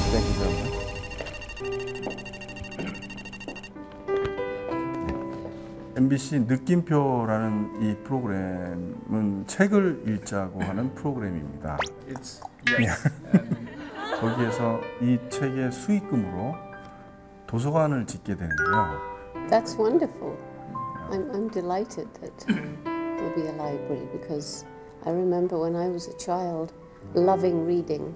Thank you very much. MBC 느낌표라는 이 프로그램은 책을 읽자고 하는 프로그램입니다. It's yes. 거기에서 이 책의 수익금으로 도서관을 짓게 되는데요. That's wonderful. I'm delighted that there'll be a library because I remember when I was a child loving reading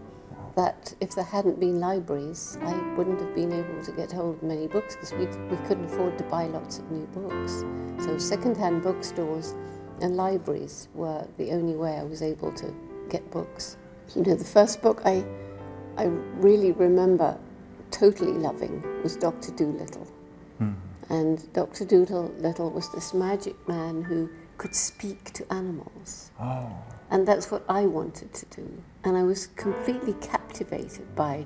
that if there hadn't been libraries I wouldn't have been able to get hold of many books because we couldn't afford to buy lots of new books. So second-hand bookstores and libraries were the only way I was able to get books. You know, the first book I really remember totally loving was Dr. Dolittle. And Dr. Dolittle was this magic man who could speak to animals. Oh. And that's what I wanted to do. And I was completely captivated by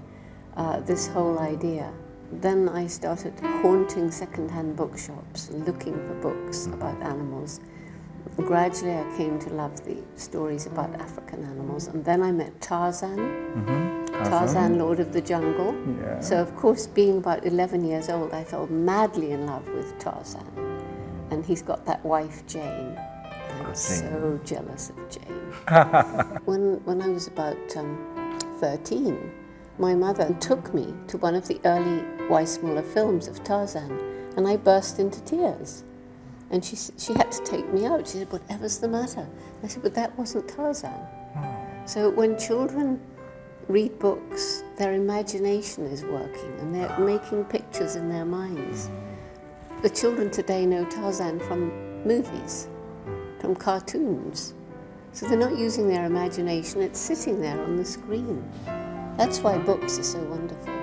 this whole idea. Then I started haunting second-hand bookshops and looking for books about animals. Gradually I came to love the stories about African animals. And then I met Tarzan. Tarzan, Lord of the Jungle. Yeah. So of course, being about 11 years old, I fell madly in love with Tarzan. And he's got that wife, Jane. I was so jealous of Jane. When I was about 13, my mother took me to one of the early Weissmuller films of Tarzan, and I burst into tears. And she had to take me out. She said, "Whatever's the matter?" I said, "But that wasn't Tarzan." So when children read books, their imagination is working and they're making pictures in their minds. The children today know Tarzan from movies, from cartoons. So they're not using their imagination, it's sitting there on the screen. That's why books are so wonderful.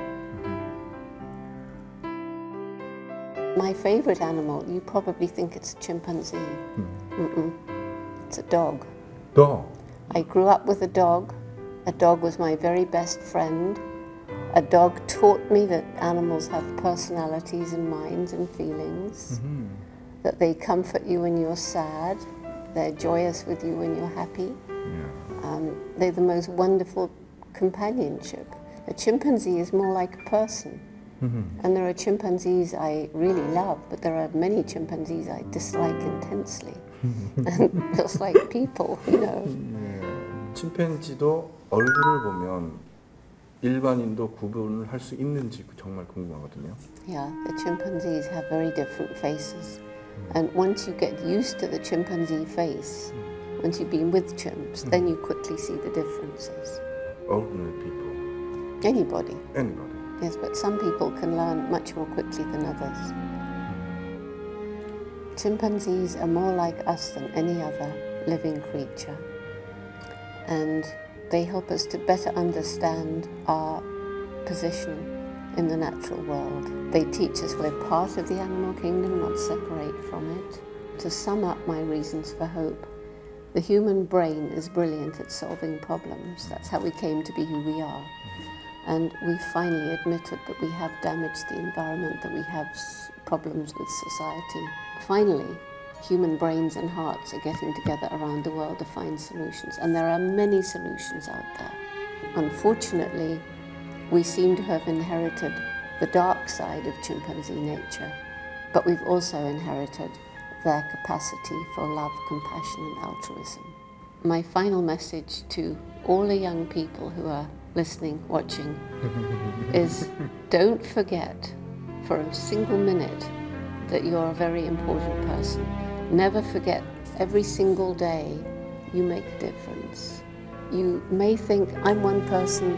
My favorite animal, you probably think it's a chimpanzee. It's a dog. Dog? I grew up with a dog. A dog was my very best friend. A dog taught me that animals have personalities and minds and feelings, that they comfort you when you're sad, they're joyous with you when you're happy. They're the most wonderful companionship. A chimpanzee is more like a person. And there are chimpanzees I really love, but there are many chimpanzees I dislike intensely. And just like people, you know. 침팬지도 얼굴을 보면 일반인도 구분을 할 수 있는지 정말 궁금하거든요. Yeah, the chimpanzees have very different faces. And once you get used to the chimpanzee face, once you've been with chimps, then you quickly see the differences. Ordinary people. Anybody. Anybody. Yes, but some people can learn much more quickly than others. Chimpanzees are more like us than any other living creature. And they help us to better understand our position in the natural world. They teach us we're part of the animal kingdom, not separate from it. To sum up my reasons for hope, the human brain is brilliant at solving problems. That's how we came to be who we are. And we finally admitted that we have damaged the environment, that we have problems with society. Finally, human brains and hearts are getting together around the world to find solutions. And there are many solutions out there. Unfortunately, we seem to have inherited the dark side of chimpanzee nature, but we've also inherited their capacity for love, compassion, and altruism. My final message to all the young people who are listening, watching, is don't forget for a single minute that you're a very important person. Never forget, every single day you make a difference. You may think, I'm one person,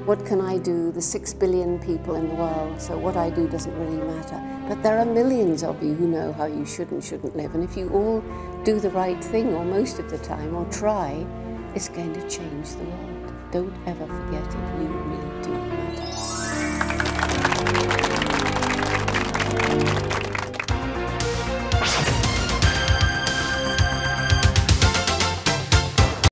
what can I do? There's 6 billion people in the world, so what I do doesn't really matter. But there are millions of you who know how you should and shouldn't live, and if you all do the right thing, or most of the time, or try, it's going to change the world. Don't ever forget it, you really do.